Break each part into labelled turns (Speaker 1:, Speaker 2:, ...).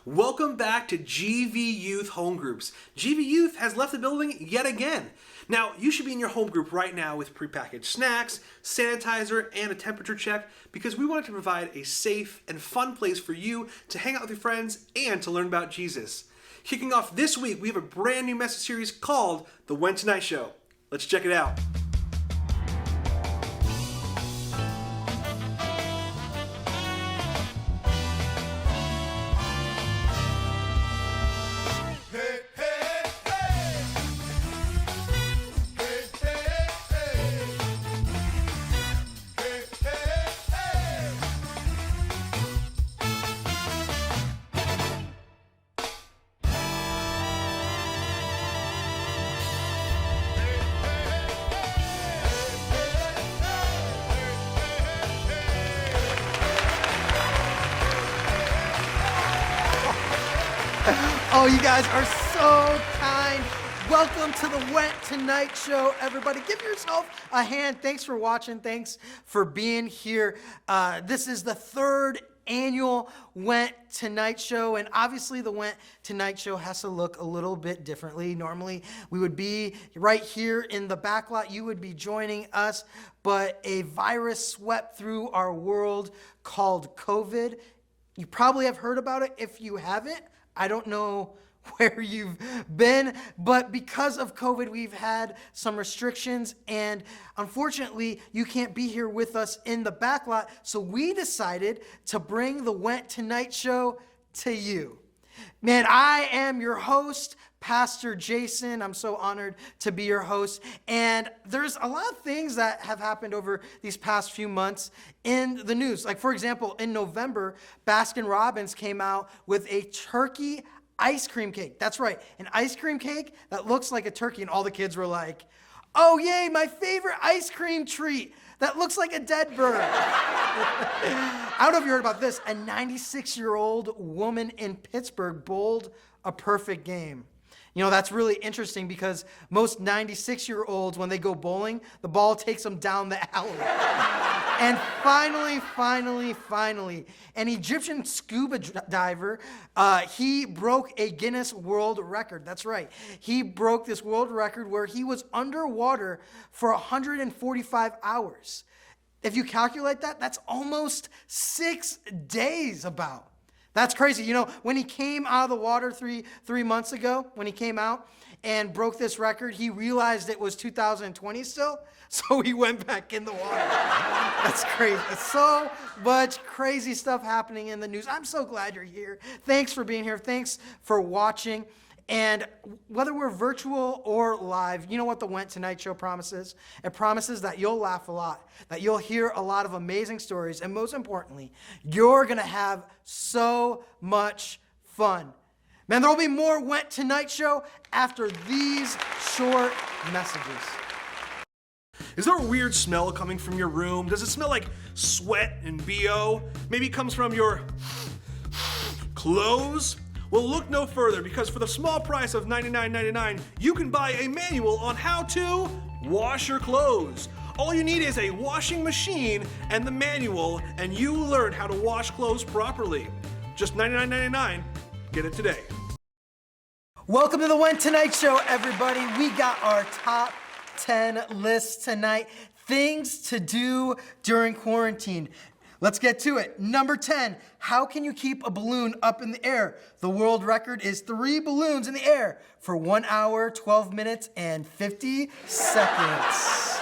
Speaker 1: Welcome back to GV Youth Home Groups. GV Youth has left the building yet again. Now, you should be in your home group right now with prepackaged snacks, sanitizer, and a temperature check because we wanted to provide a safe and fun place for you to hang out with your friends and to learn about Jesus. Kicking off this week, we have a brand new message series called The WeNt Show. Let's check it out.
Speaker 2: Oh, you guys are so kind. Welcome to the WeNt Tonight Show, everybody. Give yourself a hand. Thanks for watching. Thanks for being here. This is the third annual WeNt Tonight Show, and obviously the WeNt Tonight Show has to look a little bit differently. Normally, we would be right here in the back lot. You would be joining us, but a virus swept through our world called COVID. You probably have heard about it. If you haven't, I don't know where you've been, but because of COVID, we've had some restrictions, and unfortunately, you can't be here with us in the back lot, so we decided to bring the WeNt Tonight Show to you. Man, I am your host, Pastor Jason. I'm so honored to be your host. And there's a lot of things that have happened over these past few months in the news. Like, for example, in November, Baskin-Robbins came out with a turkey ice cream cake. That's right, an ice cream cake that looks like a turkey. And all the kids were like, oh, yay, my favorite ice cream treat that looks like a dead bird. I don't know if you heard about this. A 96-year-old woman in Pittsburgh bowled a perfect game. You know, that's really interesting because most 96-year-olds, when they go bowling, the ball takes them down the alley. And finally, an Egyptian scuba diver, he broke a Guinness World Record. That's right. He broke this world record where he was underwater for 145 hours. If you calculate that, that's almost 6 days about. That's crazy. You know, when he came out of the water three months ago, when he came out and broke this record, he realized it was 2020 still, so he went back in the water. That's crazy. So much crazy stuff happening in the news. I'm so glad you're here. Thanks for being here. Thanks for watching. And whether we're virtual or live, you know what the WeNt Tonight Show promises? It promises that you'll laugh a lot, that you'll hear a lot of amazing stories, and most importantly, you're going to have so much fun. Man, there will be more WeNt Tonight Show after these short messages.
Speaker 1: Is there a weird smell coming from your room? Does it smell like sweat and BO? Maybe it comes from your clothes? Well, look no further, because for the small price of $99.99, you can buy a manual on how to wash your clothes. All you need is a washing machine and the manual, and you learn how to wash clothes properly. Just $99.99. Get it today.
Speaker 2: Welcome to the WeNt Tonight Show, everybody. We got our top 10 list tonight. Things to do during quarantine. Let's get to it. Number 10, how can you keep a balloon up in the air? The world record is 3 balloons in the air for 1 hour, 12 minutes, and 50 seconds.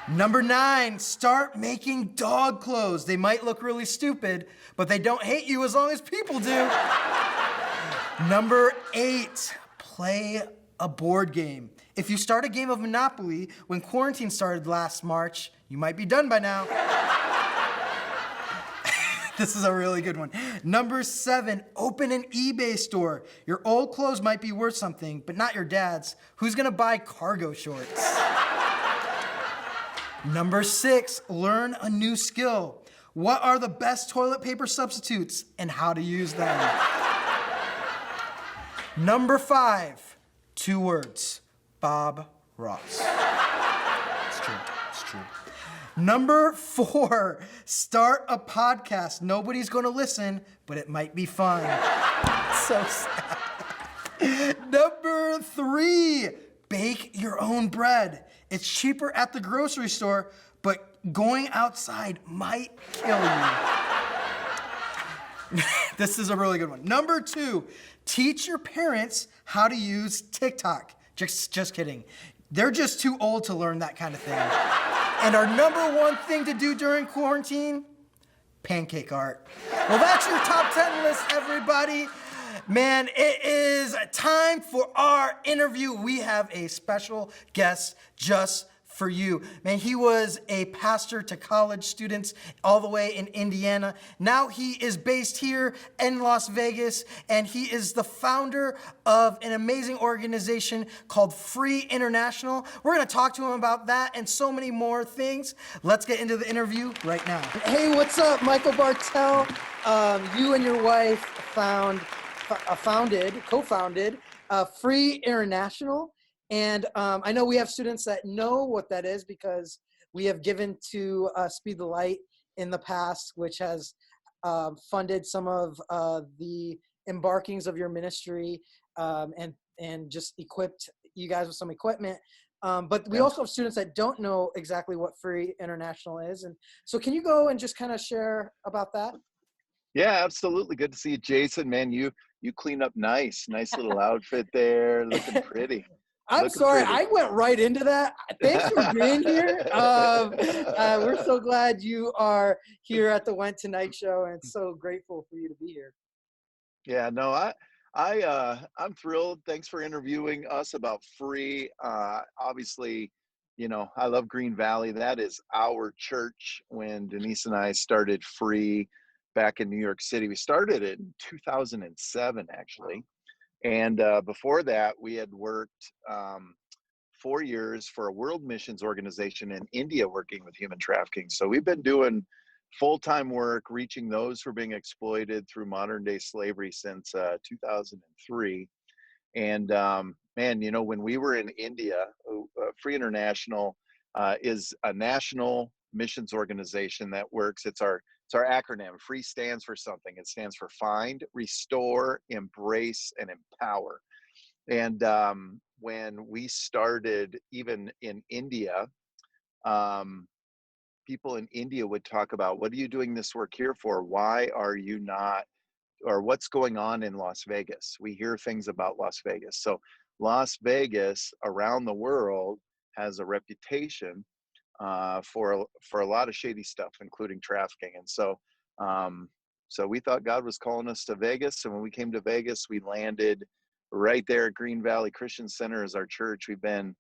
Speaker 2: Number 9, start making dog clothes. They might look really stupid, but they don't hate you as long as people do. Number 8, play a board game. If you start a game of Monopoly when quarantine started last March, you might be done by now. This is a really good one. Number 7, open an eBay store. Your old clothes might be worth something, but not your dad's. Who's gonna buy cargo shorts? Number 6, learn a new skill. What are the best toilet paper substitutes and how to use them? Number 5, 2 words, Bob Ross. It's true, it's true. Number 4, start a podcast. Nobody's gonna listen, but it might be fun. So sad. Number 3, bake your own bread. It's cheaper at the grocery store, but going outside might kill you. This is a really good one. Number 2, teach your parents how to use TikTok. Just kidding. They're just too old to learn that kind of thing. And our number 1 thing to do during quarantine, pancake art. Well, that's your top 10 list, everybody. Man, it is time for our interview. We have a special guest just for you. Man, he was a pastor to college students all the way in Indiana. Now he is based here in Las Vegas, and he is the founder of an amazing organization called Free International. We're going to talk to him about that and so many more things. Let's get into the interview right now. Hey, what's up, Michael Bartel? You and your wife co-founded Free International. And I know we have students that know what that is because we have given to Speed the Light in the past, which has funded some of the embarkings of your ministry and just equipped you guys with some equipment. But we also have students that don't know exactly what Free International is. And so can you go and just kind of share about that?
Speaker 3: Yeah, absolutely. Good to see you, Jason. Man, you clean up nice little outfit there, looking pretty.
Speaker 2: I'm sorry, I went right into that. Thanks for being here. We're so glad you are here at the WeNt Tonight Show, and so grateful for you to be here.
Speaker 3: Yeah, no, I'm thrilled. Thanks for interviewing us about Free. Obviously, I love Green Valley. That is our church. When Denise and I started Free back in New York City, we started it in 2007, actually. And before that, we had worked 4 years for a world missions organization in India working with human trafficking. So we've been doing full-time work, reaching those who are being exploited through modern-day slavery since 2003. And man, when we were in India, Free International is a national missions organization that works. It's our acronym. Free stands for something. It stands for find, restore, embrace, and empower. And when we started, even in India, people in India would talk about, what are you doing this work here for? Why are you not, or what's going on in Las Vegas? We hear things about Las Vegas. So Las Vegas around the world has a reputation for a lot of shady stuff, including trafficking. And so we thought God was calling us to Vegas. And when we came to Vegas, we landed right there at Green Valley Christian Center as our church. We've been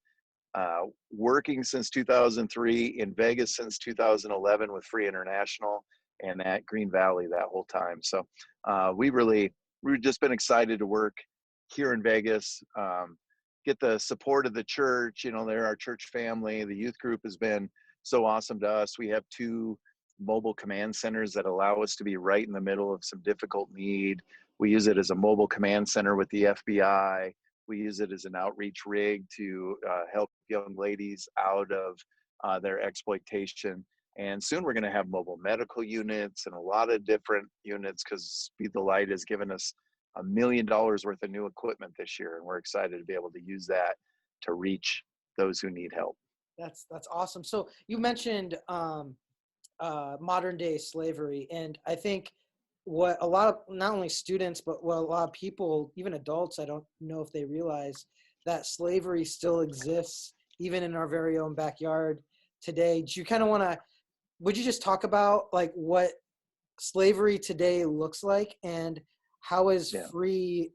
Speaker 3: working since 2003, in Vegas since 2011 with Free International, and at Green Valley that whole time. So we've just been excited to work here in Vegas, get the support of the church. They're our church family. The youth group has been so awesome to us. We have 2 mobile command centers that allow us to be right in the middle of some difficult need. We use it as a mobile command center with the FBI. We use it as an outreach rig to help young ladies out of their exploitation. And soon we're going to have mobile medical units and a lot of different units, because Speed the Light has given us $1 million worth of new equipment this year. And we're excited to be able to use that to reach those who need help.
Speaker 2: That's awesome. So you mentioned modern day slavery, and I think what a lot of, not only students, but what a lot of people, even adults, I don't know if they realize that slavery still exists even in our very own backyard today. Do you kind of want to, would you just talk about like what slavery today looks like, and how is Free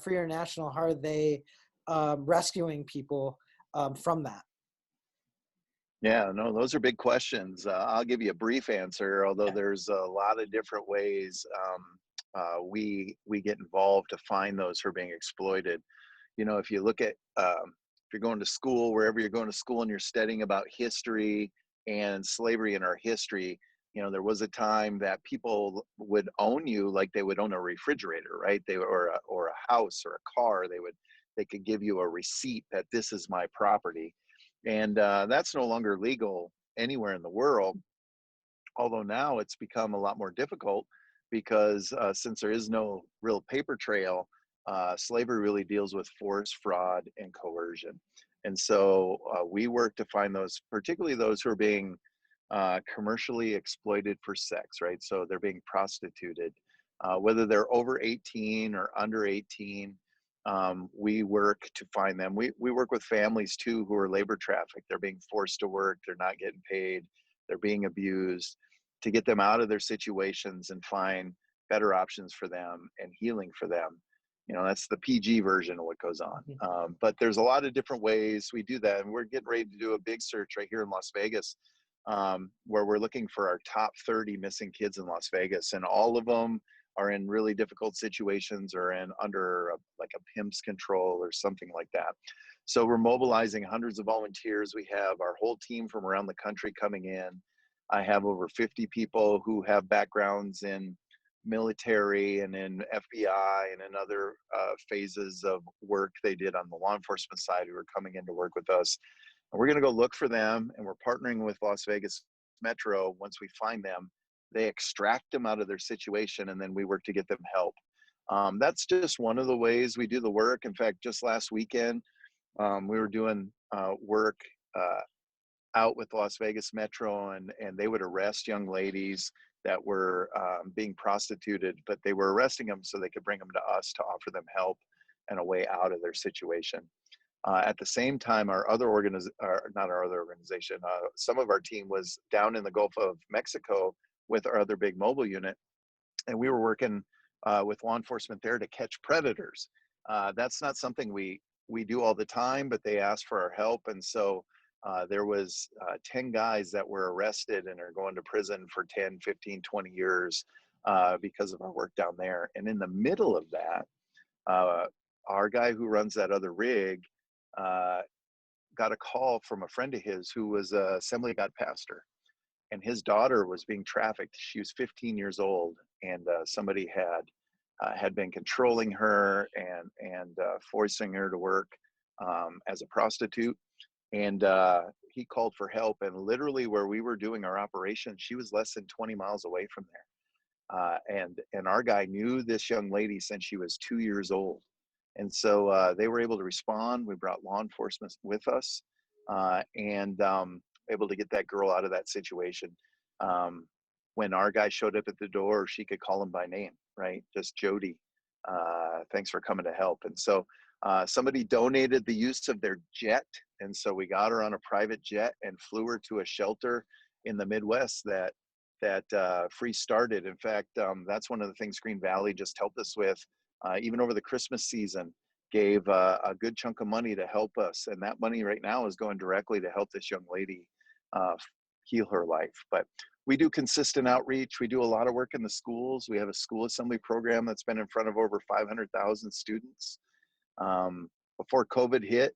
Speaker 2: International, how are they rescuing people from that?
Speaker 3: Yeah, no, those are big questions. I'll give you a brief answer, although there's a lot of different ways we get involved to find those who are being exploited. If you look at, if you're going to school, wherever you're going to school, and you're studying about history and slavery in our history, there was a time that people would own you like they would own a refrigerator, right? Or a house or a car. They could give you a receipt that this is my property. And that's no longer legal anywhere in the world, although now it's become a lot more difficult because since there is no real paper trail, slavery really deals with force, fraud, and coercion. And so we work to find those, particularly those who are being commercially exploited for sex, right? So they're being prostituted, whether they're over 18 or under 18. We work to find them. We work with families too who are labor trafficked. They're being forced to work. They're not getting paid. They're being abused, to get them out of their situations and find better options for them and healing for them. You know, that's the PG version of what goes on. But there's a lot of different ways we do that. And we're getting ready to do a big search right here in Las Vegas, where we're looking for our top 30 missing kids in Las Vegas. And all of them are in really difficult situations or in under like a pimp's control or something like that. So we're mobilizing hundreds of volunteers. We have our whole team from around the country coming in. I have over 50 people who have backgrounds in military and in FBI and in other phases of work they did on the law enforcement side who are coming in to work with us. And we're going to go look for them, and we're partnering with Las Vegas Metro. Once we find them, they extract them out of their situation, and then we work to get them help. That's just one of the ways we do the work. In fact, just last weekend, we were doing work out with Las Vegas Metro, and they would arrest young ladies that were being prostituted, but they were arresting them so they could bring them to us to offer them help and a way out of their situation. At the same time, some of our team was down in the Gulf of Mexico with our other big mobile unit, and we were working with law enforcement there to catch predators. That's not something we do all the time, but they asked for our help, and so there was 10 guys that were arrested and are going to prison for 10, 15, 20 years because of our work down there. And in the middle of that, our guy who runs that other rig got a call from a friend of his who was an Assembly of God pastor, and his daughter was being trafficked. She was 15 years old, and somebody had been controlling her and forcing her to work as a prostitute. And he called for help, and literally where we were doing our operation, she was less than 20 miles away from there. And our guy knew this young lady since she was 2 years old. And so they were able to respond. We brought law enforcement with us and able to get that girl out of that situation. When our guy showed up at the door, she could call him by name, right? Just Jody, thanks for coming to help. And so somebody donated the use of their jet. And so we got her on a private jet and flew her to a shelter in the Midwest that Free started. In fact, that's one of the things Green Valley just helped us with. Even over the Christmas season, gave a good chunk of money to help us. And that money right now is going directly to help this young lady heal her life. But we do consistent outreach. We do a lot of work in the schools. We have a school assembly program that's been in front of over 500,000 students. Before COVID hit,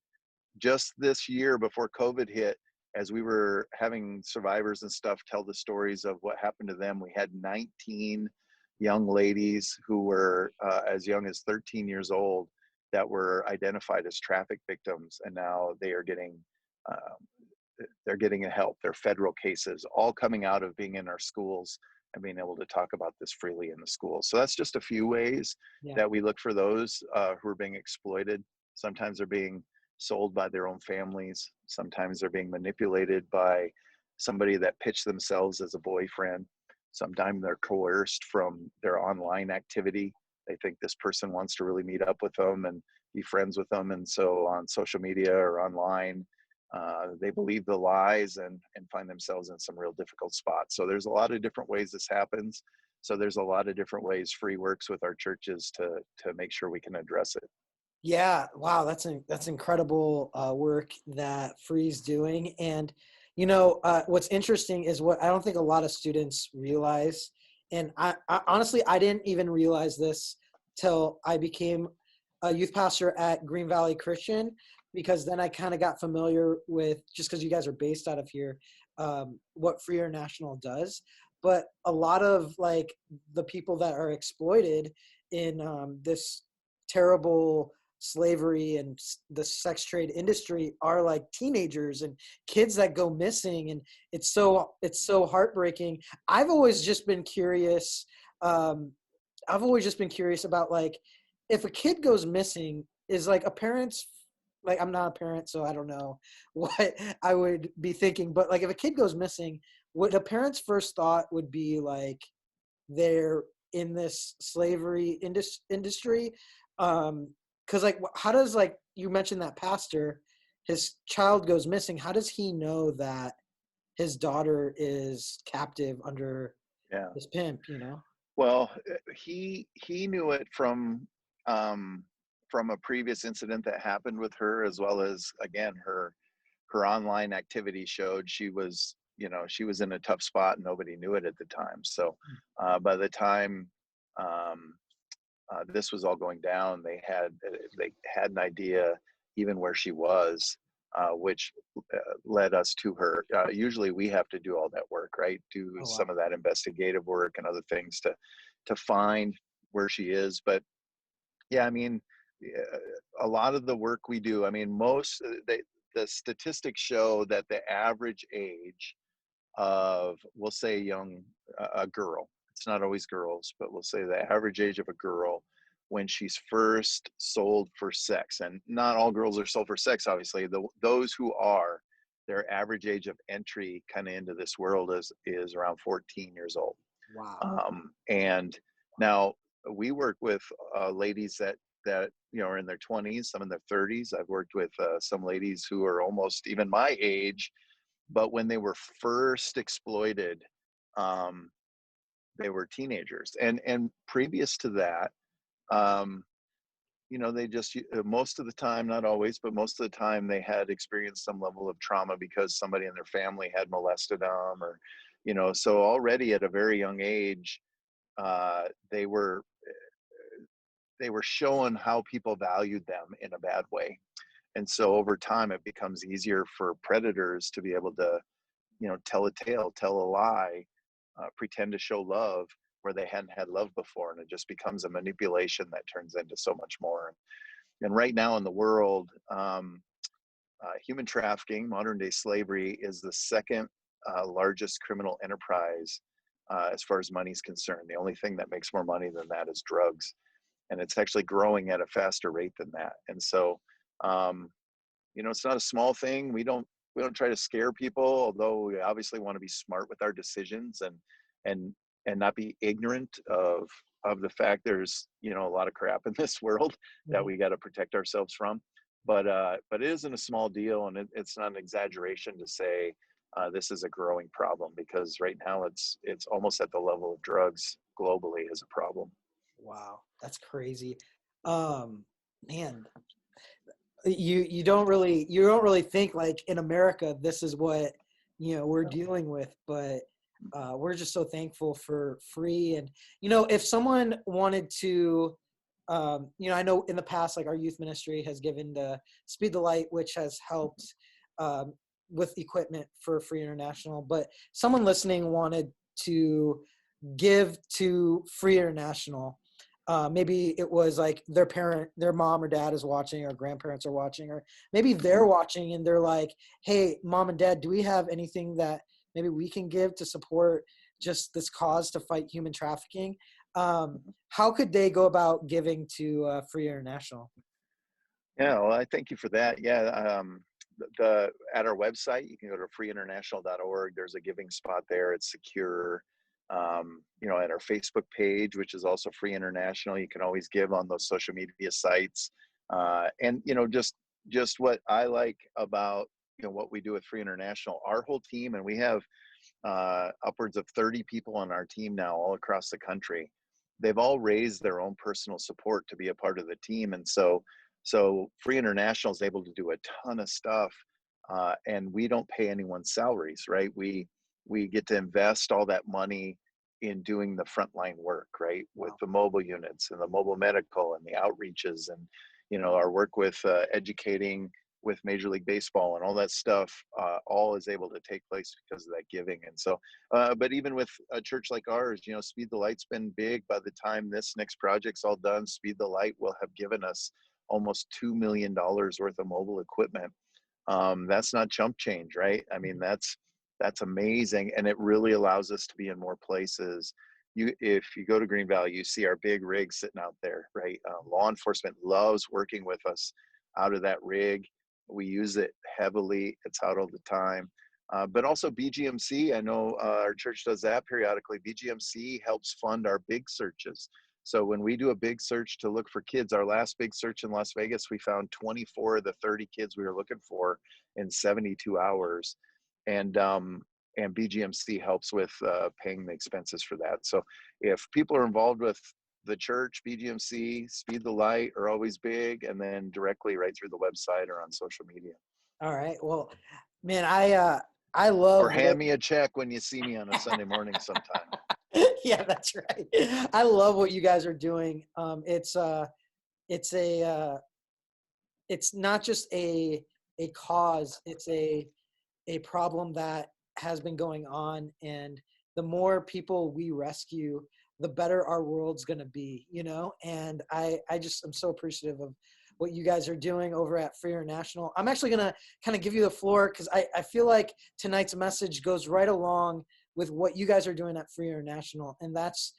Speaker 3: just this year before COVID hit, as we were having survivors and stuff tell the stories of what happened to them, we had 19 young ladies who were as young as 13 years old that were identified as traffic victims, and now they are getting help. They're federal cases, all coming out of being in our schools and being able to talk about this freely in the schools. So that's just a few ways that we look for those who are being exploited. Sometimes they're being sold by their own families. Sometimes they're being manipulated by somebody that pitched themselves as a boyfriend. Sometimes they're coerced from their online activity. They think this person wants to really meet up with them and be friends with them. And so on social media or online, they believe the lies and find themselves in some real difficult spots. So there's a lot of different ways this happens. So there's a lot of different ways Free works with our churches to make sure we can address it.
Speaker 2: Yeah, wow, that's incredible work that Free's doing. And you know, what's interesting is what I don't think a lot of students realize, and I honestly I didn't even realize this till I became a youth pastor at Green Valley Christian, because then I kind of got familiar with, just because you guys are based out of here, what Free International does. But a lot of like the people that are exploited in this terrible slavery and the sex trade industry are like teenagers and kids that go missing, and it's so heartbreaking. I've always just been curious I've always just been curious about like if a kid goes missing, is like a parent's like I'm not a parent, so I don't know what I would be thinking. But like if a kid goes missing, what a parent's first thought would be like they're in this slavery industry. Because like how does like you mentioned that pastor, his child goes missing. How does he know that his daughter is captive under
Speaker 3: Yeah.
Speaker 2: this pimp? You know.
Speaker 3: Well, he knew it um, from a previous incident that happened with her, as well as again her online activity showed she was, she was in a tough spot and nobody knew it at the time. So by the time um, this was all going down, they had an idea even where she was, which led us to her. Usually, we have to do all that work, right? Do
Speaker 2: Oh
Speaker 3: some
Speaker 2: wow.
Speaker 3: of that investigative work and other things to find where she is. But yeah, I mean, a lot of the work we do. I mean, the statistics show that the average age of, we'll say, a girl, it's not always girls, but we'll say the average age of a girl when she's first sold for sex, and not all girls are sold for sex, obviously. Those who are, their average age of entry kind of into this world is around 14 years old.
Speaker 2: Wow.
Speaker 3: And now we work with ladies that are in their 20s, some in their 30s. I've worked with some ladies who are almost even my age, but when they were first exploited, um, they were teenagers, and previous to that, um, they just, most of the time, not always, but most of the time, they had experienced some level of trauma because somebody in their family had molested them, or so already at a very young age, uh, they were they were showing how people valued them in a bad way. And so over time, it becomes easier for predators to be able to, tell a tale, tell a lie, pretend to show love where they hadn't had love before. And it just becomes a manipulation that turns into so much more. And right now in the world, human trafficking, modern day slavery, is the second largest criminal enterprise as far as money is concerned. The only thing that makes more money than that is drugs. And it's actually growing at a faster rate than that. And so, um, it's not a small thing. We don't try to scare people, although we obviously want to be smart with our decisions, and and not be ignorant of the fact there's a lot of crap in this world that
Speaker 2: Mhm.
Speaker 3: we got to protect ourselves from. But it isn't a small deal, and it's not an exaggeration to say this is a growing problem, because right now it's almost at the level of drugs globally as a problem.
Speaker 2: Wow, that's crazy. Um, Man, you don't really think like in America this is what we're
Speaker 3: No.
Speaker 2: dealing with, but we're just so thankful for free. And if someone wanted to, I know in the past like our youth ministry has given the Speed the Light, which has helped um, with equipment for Free International. But someone listening wanted to give to Free International. Maybe it was like their mom or dad is watching, or grandparents are watching, or maybe they're watching and they're like, "Hey, mom and dad, do we have anything that maybe we can give to support just this cause to fight human trafficking?" How could they go about giving to Free International?
Speaker 3: Yeah, well, I thank you for that. Yeah, the at our website, you can go to freeinternational.org. There's a giving spot there. It's secure. At our Facebook page, which is also Free International, you can always give on those social media sites. And just what I like about what we do with Free International, our whole team, and we have upwards of 30 people on our team now all across the country. They've all raised their own personal support to be a part of the team. And so Free International is able to do a ton of stuff, and we don't pay anyone's salaries, right? We get to invest all that money in doing the frontline work, right? With
Speaker 2: Wow.
Speaker 3: the mobile units and the mobile medical and the outreaches, and our work with educating with Major League Baseball and all that stuff, all is able to take place because of that giving. And so, but even with a church like ours, Speed the Light's been big. By the time this next project's all done, Speed the Light will have given us almost $2 million worth of mobile equipment. That's not chump change, right? I mean, that's amazing, and it really allows us to be in more places if you go to Green Valley, you see our big rig sitting out there, right? Law enforcement loves working with us out of that rig. We use it heavily. It's out all the time. But also BGMC, I know our church does that periodically. BGMC helps fund our big searches. So when we do a big search to look for kids, our last big search in Las Vegas, we found 24 of the 30 kids we were looking for in 72 hours. And BGMC helps with paying the expenses for that. So if people are involved with the church, BGMC, Speed the Light are always big, and then directly right through the website or on social media.
Speaker 2: All right. Well, man, I
Speaker 3: Or
Speaker 2: love
Speaker 3: hand me a check when you see me on a Sunday morning sometime.
Speaker 2: yeah, that's right. I love what you guys are doing. It's it's not just a cause. It's a problem that has been going on, and the more people we rescue, the better our world's going to be, you know. And I just am so appreciative of what you guys are doing over at Free International. I'm actually going to kind of give you the floor because I feel like tonight's message goes right along with what you guys are doing at Free International, and that's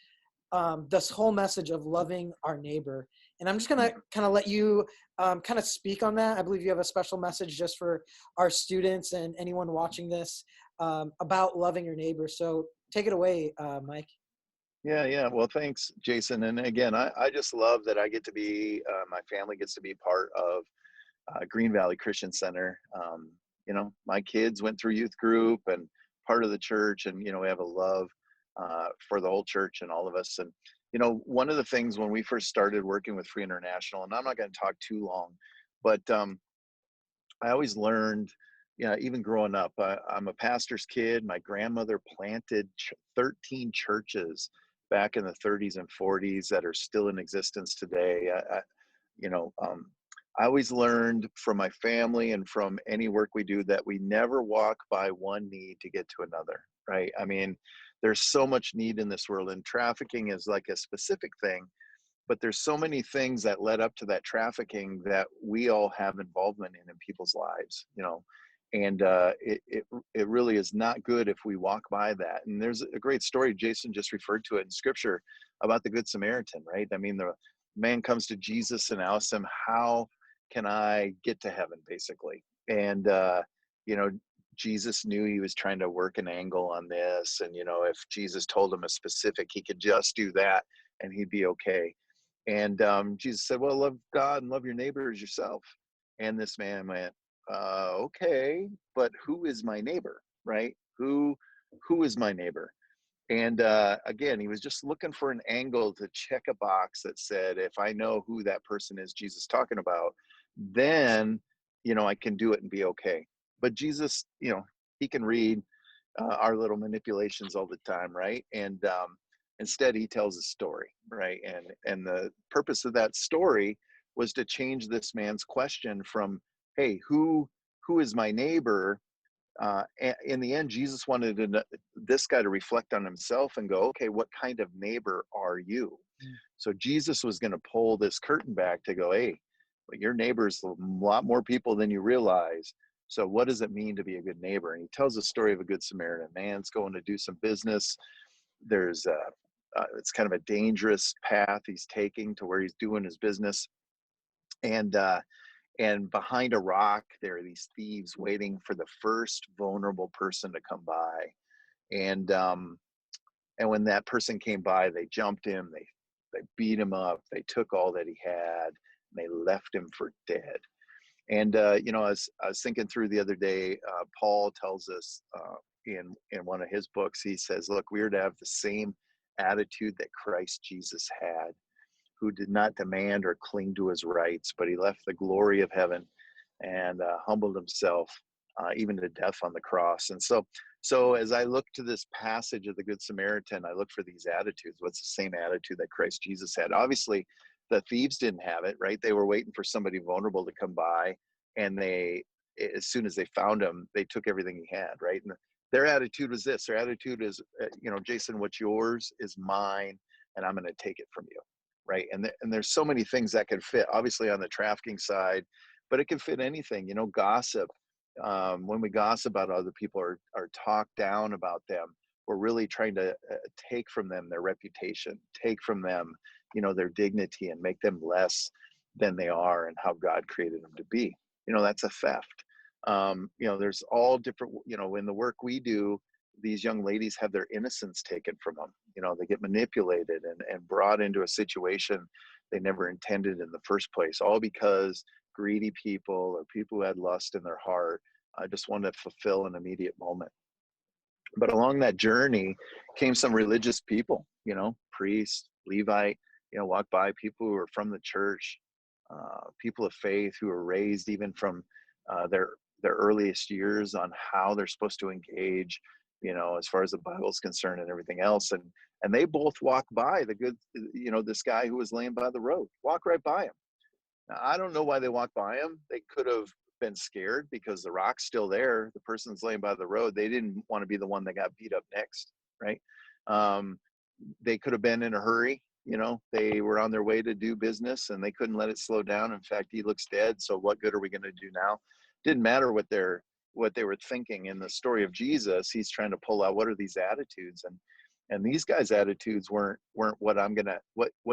Speaker 2: this whole message of loving our neighbor. And I'm just going to kind of let you kind of speak on that. I believe you have a special message just for our students and anyone watching this about loving your neighbor. So take it away, Mike.
Speaker 3: Yeah. Well, thanks, Jason. And again, I just love that I get to be, my family gets to be part of Green Valley Christian Center. My kids went through youth group and part of the church, and, we have a love for the whole church and all of us. And, one of the things when we first started working with Free International, and I'm not going to talk too long, but I always learned, even growing up, I'm a pastor's kid. My grandmother planted 13 churches back in the 30s and 40s that are still in existence today. You know, um, I always learned from my family and from any work we do that we never walk by one need to get to another, right? I mean, there's so much need in this world, and trafficking is like a specific thing, but there's so many things that led up to that trafficking that we all have involvement in people's lives, and it really is not good if we walk by that. And there's a great story, Jason just referred to it in scripture, about the Good Samaritan, right? I mean, the man comes to Jesus and asks him, how can I get to heaven, basically? And you know Jesus knew he was trying to work an angle on this, and if Jesus told him a specific, he could just do that and he'd be okay. And Jesus said, well, love God and love your neighbor as yourself. And this man went, okay, but who is my neighbor, right? Who is my neighbor? And again, he was just looking for an angle to check a box that said, if I know who that person is Jesus talking about, then, I can do it and be okay. But Jesus, he can read our little manipulations all the time, right? And instead, he tells a story, right? And the purpose of that story was to change this man's question from, hey, who is my neighbor? In the end, Jesus wanted this guy to reflect on himself and go, okay, what kind of neighbor are you? So Jesus was going to pull this curtain back to go, hey, but your neighbor's a lot more people than you realize. So what does it mean to be a good neighbor? And he tells the story of a good Samaritan. Man's going to do some business. There's it's kind of a dangerous path he's taking to where he's doing his business. And behind a rock, there are these thieves waiting for the first vulnerable person to come by. And when that person came by, they jumped him, they beat him up, they took all that he had, and they left him for dead. And I was thinking through the other day, Paul tells us in one of his books, he says, look, we are to have the same attitude that Christ Jesus had, who did not demand or cling to his rights, but he left the glory of heaven and humbled himself even to death on the cross. And so as I look to this passage of the Good Samaritan, I look for these attitudes. What's the same attitude that Christ Jesus had? Obviously, the thieves didn't have it, right? They were waiting for somebody vulnerable to come by, and as soon as they found him, they took everything he had, right? And their attitude was this. Their attitude is, Jason, what's yours is mine, and I'm going to take it from you. Right. And there's so many things that can fit, obviously, on the trafficking side, but it can fit anything, gossip. When we gossip about other people or talk down about them, we're really trying to take from them their reputation, take from them, their dignity, and make them less than they are and how God created them to be. That's a theft. There's all different, in the work we do, these young ladies have their innocence taken from them. They get manipulated and brought into a situation they never intended in the first place, all because greedy people or people who had lust in their heart just wanted to fulfill an immediate moment. But along that journey came some religious people, priests, Levite, walk by, people who were from the church, people of faith who were raised even from their earliest years on how they're supposed to engage, as far as the Bible's concerned and everything else. And they both walk by the good, this guy who was laying by the road, walk right by him. Now, I don't know why they walked by him. They could have been scared because the rock's still there. The person's laying by the road. They didn't want to be the one that got beat up next, right? Um, they could have been in a hurry. They were on their way to do business and they couldn't let it slow down. In fact, he looks dead. So what good are we going to do now? Didn't matter what they were thinking. In the story of Jesus, he's trying to pull out what are these attitudes, and these guys' attitudes weren't what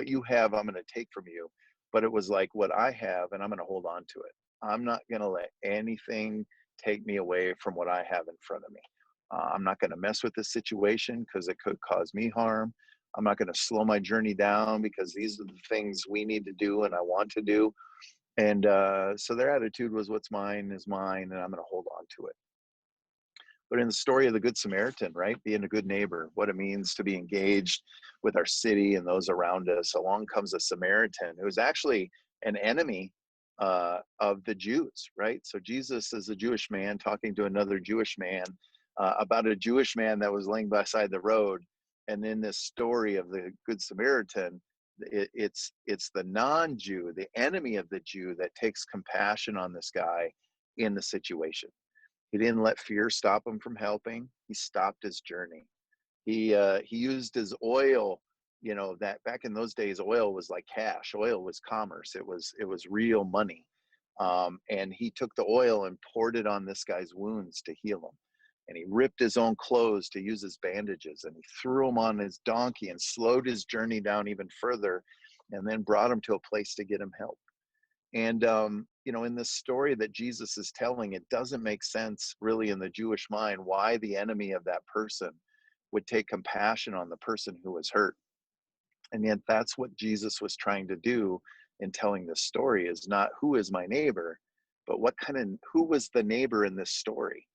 Speaker 3: you have, I'm gonna take from you, but it was like what I have and I'm gonna hold on to it. I'm not gonna let anything take me away from what I have in front of me. I'm not gonna mess with this situation because it could cause me harm. I'm not gonna slow my journey down because these are the things we need to do and I want to do. And so their attitude was, what's mine is mine, and I'm going to hold on to it. But in the story of the Good Samaritan, right, being a good neighbor, what it means to be engaged with our city and those around us, along comes a Samaritan who's actually an enemy of the Jews, right? So Jesus is a Jewish man talking to another Jewish man about a Jewish man that was laying beside the road. And in this story of the Good Samaritan, it's the non-Jew, the enemy of the Jew, that takes compassion on this guy in the situation. He didn't let fear stop him from helping. He stopped his journey. He used his oil. That back in those days, oil was like cash. Oil was commerce. It was real money. And he took the oil and poured it on this guy's wounds to heal him. And he ripped his own clothes to use as bandages, and he threw him on his donkey and slowed his journey down even further, and then brought him to a place to get him help. And in this story that Jesus is telling, it doesn't make sense really in the Jewish mind why the enemy of that person would take compassion on the person who was hurt. And yet that's what Jesus was trying to do in telling this story, is not who is my neighbor, but who was the neighbor in this story?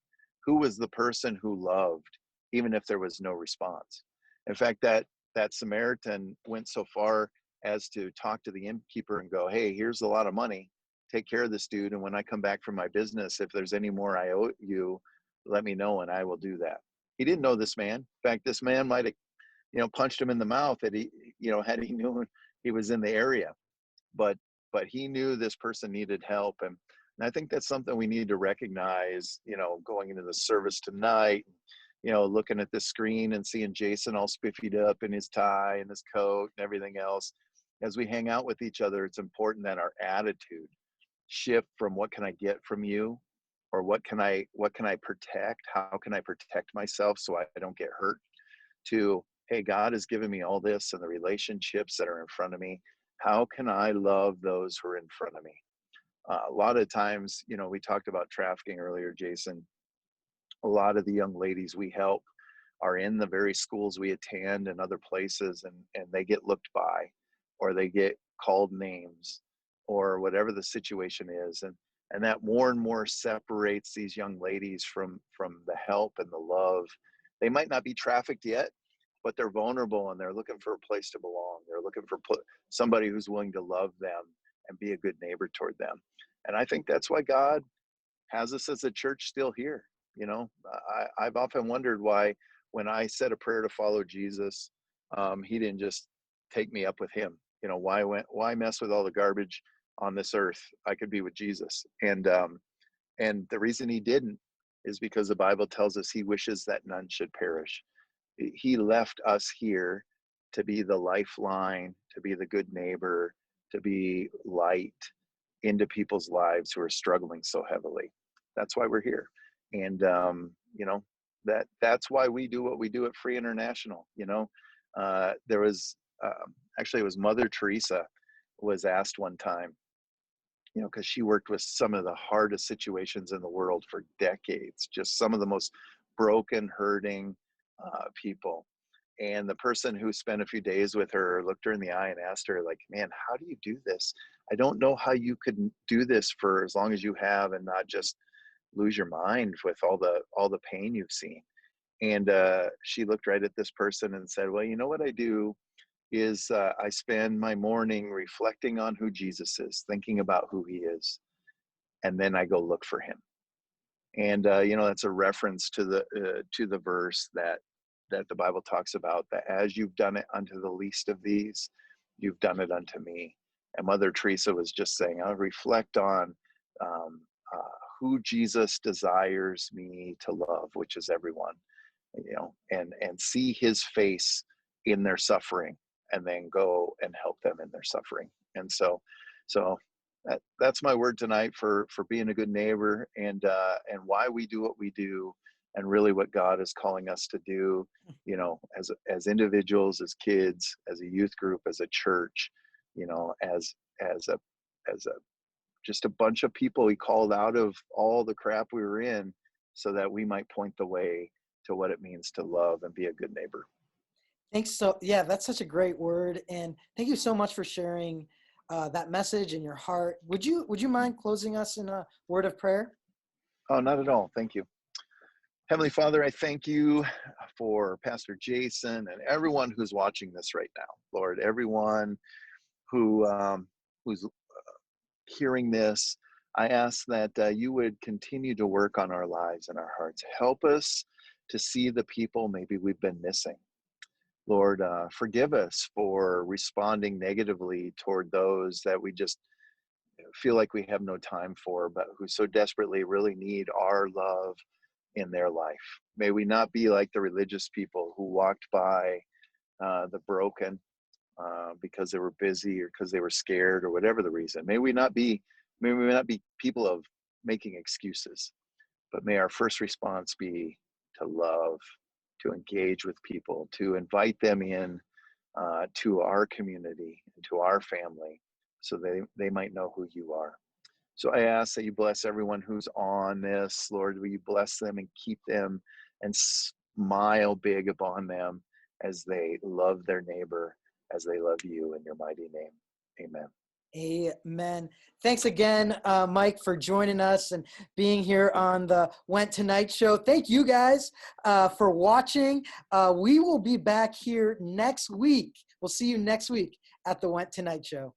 Speaker 3: Who was the person who loved, even if there was no response? In fact, that Samaritan went so far as to talk to the innkeeper and go, hey, here's a lot of money. Take care of this dude. And when I come back from my business, if there's any more I owe you, let me know and I will do that. He didn't know this man. In fact, this man might have, punched him in the mouth had he knew he was in the area. But he knew this person needed help. And I think that's something we need to recognize, going into the service tonight, looking at the screen and seeing Jason all spiffied up in his tie and his coat and everything else. As we hang out with each other, it's important that our attitude shift from what can I get from you, or what can I protect? How can I protect myself so I don't get hurt? To, hey, God has given me all this and the relationships that are in front of me. How can I love those who are in front of me? A lot of times, we talked about trafficking earlier, Jason. A lot of the young ladies we help are in the very schools we attend and other places, and they get looked by, or they get called names, or whatever the situation is. And that more and more separates these young ladies from the help and the love. They might not be trafficked yet, but they're vulnerable and they're looking for a place to belong. They're looking for somebody who's willing to love them and be a good neighbor toward them. And I think that's why God has us as a church still here. I've often wondered why, when I said a prayer to follow Jesus, he didn't just take me up with him. Why mess with all the garbage on this earth? I could be with Jesus. And the reason he didn't is because the Bible tells us he wishes that none should perish. He left us here to be the lifeline, to be the good neighbor, to be light into people's lives who are struggling so heavily. That's why we're here. And, that's why we do what we do at Free International. There was actually, it was Mother Teresa was asked one time, because she worked with some of the hardest situations in the world for decades, just some of the most broken, hurting people. And the person who spent a few days with her looked her in the eye and asked her, like, man, how do you do this? I don't know how you could do this for as long as you have and not just lose your mind with all the pain you've seen. And she looked right at this person and said, well, you know what I do is I spend my morning reflecting on who Jesus is, thinking about who he is, and then I go look for him. And that's a reference to the verse that the Bible talks about, that as you've done it unto the least of these, you've done it unto me. And Mother Teresa was just saying, I'll reflect on who Jesus desires me to love, which is everyone, and see his face in their suffering, and then go and help them in their suffering. And so that's my word tonight for being a good neighbor, and why we do what we do, and really what God is calling us to do, as individuals, as kids, as a youth group, as a church, as a just a bunch of people he called out of all the crap we were in, so that we might point the way to what it means to love and be a good neighbor.
Speaker 2: Thanks. So yeah, that's such a great word. And thank you so much for sharing that message in your heart. Would you mind closing us in a word of prayer?
Speaker 3: Oh, not at all. Thank you. Heavenly Father, I thank you for Pastor Jason and everyone who's watching this right now. Lord, everyone who's hearing this, I ask that you would continue to work on our lives and our hearts. Help us to see the people maybe we've been missing. Lord, forgive us for responding negatively toward those that we just feel like we have no time for, but who so desperately really need our love in their life. May we not be like the religious people who walked by the broken because they were busy or because they were scared or whatever the reason. May we not be people of making excuses, but may our first response be to love, to engage with people, to invite them in to our community and to our family, so they might know who you are. So I ask that you bless everyone who's on this. Lord, will you bless them and keep them and smile big upon them as they love their neighbor, as they love you, in your mighty name. Amen.
Speaker 2: Amen. Thanks again, Mike, for joining us and being here on the WeNt Tonight Show. Thank you guys for watching. We will be back here next week. We'll see you next week at the WeNt Tonight Show.